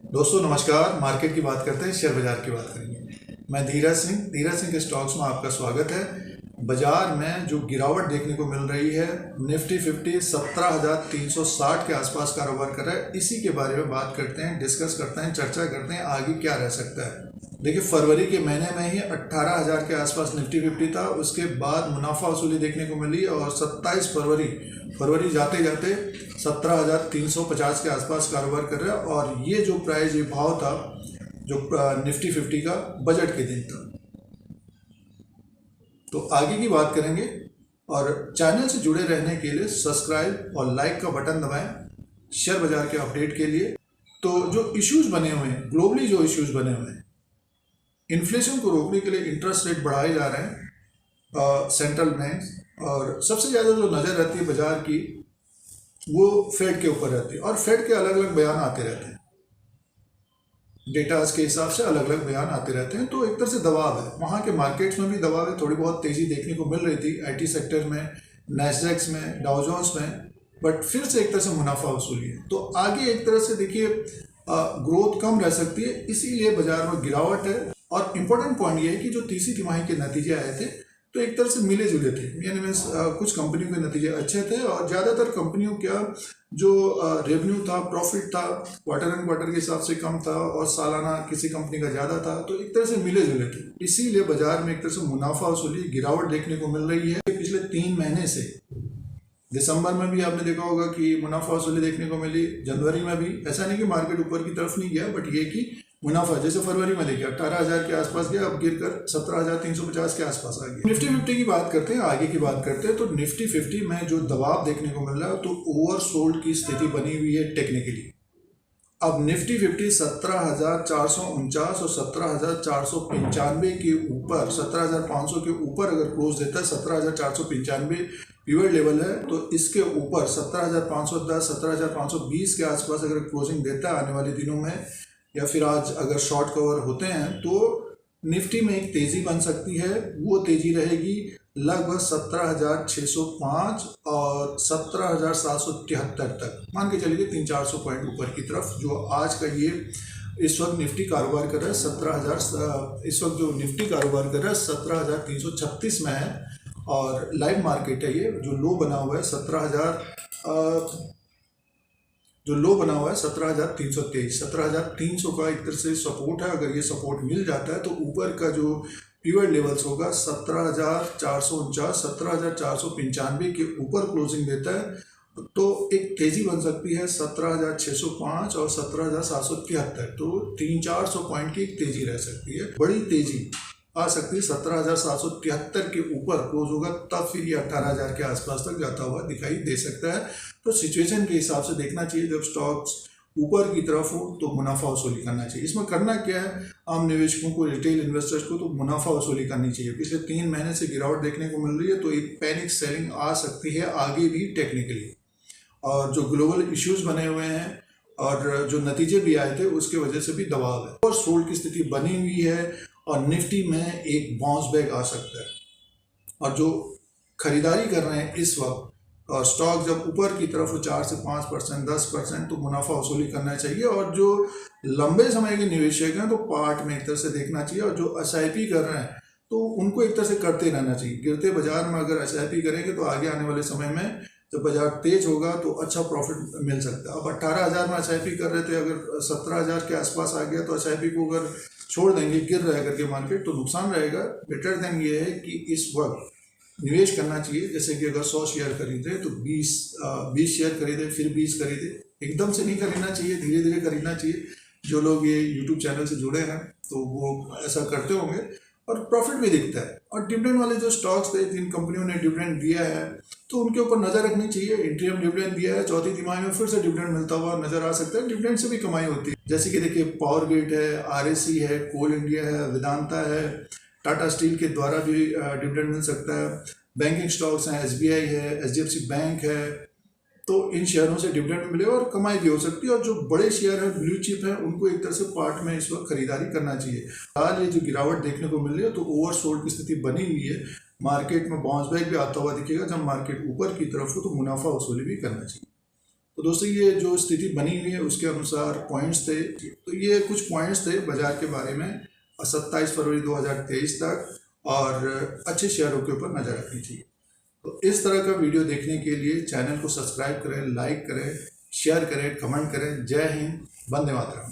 दोस्तों नमस्कार। मार्केट की बात करते हैं, शेयर बाजार की बात करेंगे। मैं धीरज सिंह के स्टॉक्स में आपका स्वागत है। बाजार में जो गिरावट देखने को मिल रही है, निफ्टी 50 17,360 के आसपास कारोबार कर रहा है। इसी के बारे में बात करते हैं, डिस्कस करते हैं, चर्चा करते हैं आगे क्या रह सकता है। देखिए, फरवरी के महीने में ही 18,000 के आसपास निफ्टी 50 था। उसके बाद मुनाफा वसूली देखने को मिली और 27 फरवरी जाते जाते 17,350 के आसपास कारोबार कर रहा है। और ये जो प्राइस, ये भाव था जो निफ्टी 50 का बजट के दिन था। तो आगे की बात करेंगे और चैनल से जुड़े रहने के लिए सब्सक्राइब और लाइक का बटन दबाएं शेयर बाजार के अपडेट के लिए। तो जो इश्यूज बने हुए हैं, ग्लोबली जो इश्यूज बने हुए हैं, इन्फ्लेशन को रोकने के लिए इंटरेस्ट रेट बढ़ाए जा रहे हैं सेंट्रल बैंक्स। और सबसे ज़्यादा जो नज़र रहती है बाजार की, वो फेड के ऊपर रहती है। और फेड के अलग अलग बयान आते रहते हैं, डेटाज के हिसाब से अलग अलग बयान आते रहते हैं। तो एक तरह से दबाव है, वहाँ के मार्केट्स में भी दबाव है। थोड़ी बहुत तेज़ी देखने को मिल रही थी आईटी सेक्टर में, नैस्डैक्स में, डाउ जोन्स में, बट फिर से एक तरह से मुनाफा वसूली है। तो आगे एक तरह से देखिए ग्रोथ कम रह सकती है, इसीलिए बाजार में गिरावट है। और इम्पोर्टेंट पॉइंट ये है कि जो तीसरी तिमाही के नतीजे आए थे तो एक तरह से मिले जुले थे, यानी मीन्स कुछ कंपनियों के नतीजे अच्छे थे और ज़्यादातर कंपनियों का जो रेवेन्यू था, प्रॉफिट था, क्वार्टर एंड क्वार्टर के हिसाब से कम था और सालाना किसी कंपनी का ज़्यादा था। तो एक तरह से मिले जुले थे, इसीलिए बाजार में एक तरह से मुनाफा वसूली गिरावट देखने को मिल रही है पिछले 3 महीने से। दिसंबर में भी आपने देखा होगा कि मुनाफा वसूली देखने को मिली, जनवरी में भी। ऐसा नहीं कि मार्केट ऊपर की तरफ नहीं गया, बट ये कि मुनाफा जैसे फरवरी में देखिए 18,000 के आसपास गया, अब गिरकर 17,350 के आसपास आ गया। निफ्टी 50 की बात करते हैं, आगे की बात करते हैं। तो निफ्टी 50 में जो दबाव देखने को मिल रहा है, तो ओवरसोल्ड की स्थिति बनी हुई है टेक्निकली। अब निफ्टी 50 17,449 और 17,495 के ऊपर, 17,500 के ऊपर अगर क्लोज देता है, 17,495 पीवट लेवल है, तो इसके ऊपर 17,510 17,520 के आसपास अगर क्लोजिंग देता है आने वाले दिनों में, या फिर आज अगर शॉर्ट कवर होते हैं, तो निफ्टी में एक तेज़ी बन सकती है। वो तेज़ी रहेगी लगभग 17,605 और 17,773 तक, मान के चलिए 300-400 पॉइंट ऊपर की तरफ। जो आज का ये इस वक्त निफ्टी कारोबार कर रहा है 17,000, इस वक्त जो निफ्टी कारोबार कर रहा है 17,336 में है। और लाइव मार्केट है ये। जो लो बना हुआ है 17,323, 17,300 का एक तरह से सपोर्ट है। अगर ये सपोर्ट मिल जाता है तो ऊपर का जो पीवट लेवल्स होगा 17,449 17,495 के ऊपर क्लोजिंग देता है, तो एक तेजी बन सकती है 17,605 और 17,773। तो 300-400 पॉइंट की एक तेजी रह सकती है, बड़ी तेजी आ सकती है। 17,773 के ऊपर क्लोज होगा, तब फिर ये 18,000 के आसपास तक जाता हुआ दिखाई दे सकता है। तो सिचुएशन के हिसाब से देखना चाहिए। जब स्टॉक्स ऊपर की तरफ हो तो मुनाफा वसूली करना चाहिए। इसमें करना क्या है, आम निवेशकों को, रिटेल इन्वेस्टर्स को, तो मुनाफा वसूली करनी चाहिए। पिछले 3 महीने से गिरावट देखने को मिल रही है, तो एक पैनिक सेलिंग आ सकती है आगे भी टेक्निकली। और जो ग्लोबल इश्यूज बने हुए हैं और जो नतीजे भी आए थे, उसके वजह से भी दबाव है और सोल्ड की स्थिति बनी हुई है। और निफ्टी में एक बाउंस बैक आ सकता है। और जो खरीदारी कर रहे हैं इस वक्त, और स्टॉक जब ऊपर की तरफ 4 से 5%, 10%, तो मुनाफा वसूली करना चाहिए। और जो लंबे समय के निवेशक हैं, तो पार्ट में एक तरह से देखना चाहिए। और जो SIP कर रहे हैं, तो उनको एक तरह से करते रहना चाहिए। गिरते बाजार में अगर SIP करेंगे, तो आगे आने वाले समय में जब बाजार तेज होगा तो अच्छा प्रॉफिट मिल सकता है। अब 18,000 में SIP कर रहे थे, अगर 17,000 के आसपास आ गया, तो SIP को अगर छोड़ देंगे, गिर रहा है करके मार्केट, तो नुकसान रहेगा। बेटर देन ये है कि इस वक्त निवेश करना चाहिए। जैसे कि अगर 100 शेयर खरीदे तो 20 शेयर खरीदे, फिर 20 खरीदे। एकदम से नहीं खरीदना चाहिए, धीरे धीरे खरीदना चाहिए। जो लोग ये यूट्यूब चैनल से जुड़े हैं तो वो ऐसा करते होंगे और प्रॉफिट भी दिखता है। और डिविडेंड वाले जो स्टॉक्स थे, जिन कंपनियों ने डिविडेंड दिया है, तो उनके ऊपर नज़र रखनी चाहिए। इंटीरियम डिविडेंड दिया है, चौथी तिमाही में फिर से डिविडेंड मिलता हुआ नजर आ सकता है। डिविडेंड से भी कमाई होती है, जैसे कि देखिए पावर ग्रिड है, RSC है, कोल इंडिया है, वेदांता है, टाटा स्टील के द्वारा भी डिविडेंड मिल सकता है। बैंकिंग स्टॉक्स हैं, SBI है, HDFC बैंक है, तो इन शेयरों से डिविडेंड मिले और कमाई भी हो सकती है। और जो बड़े शेयर हैं, ब्लू चिप हैं, उनको एक तरह से पार्ट में इस वक्त खरीदारी करना चाहिए। हाल ये जो गिरावट देखने को मिल रही है, तो ओवरसोल्ड की स्थिति बनी हुई है। मार्केट में बाउंस बैक भी आता हुआ दिखेगा। जब मार्केट ऊपर की तरफ हो तो मुनाफा वसूली भी करना चाहिए। तो दोस्तों ये जो स्थिति बनी हुई है उसके अनुसार पॉइंट्स थे, तो ये कुछ पॉइंट्स थे बाजार के बारे में 27 फरवरी 2023 तक, और अच्छे शेयरों के ऊपर नज़र रखनी चाहिए। तो इस तरह का वीडियो देखने के लिए चैनल को सब्सक्राइब करें, लाइक करें, शेयर करें, कमेंट करें। जय हिंद, वंदे मातरम।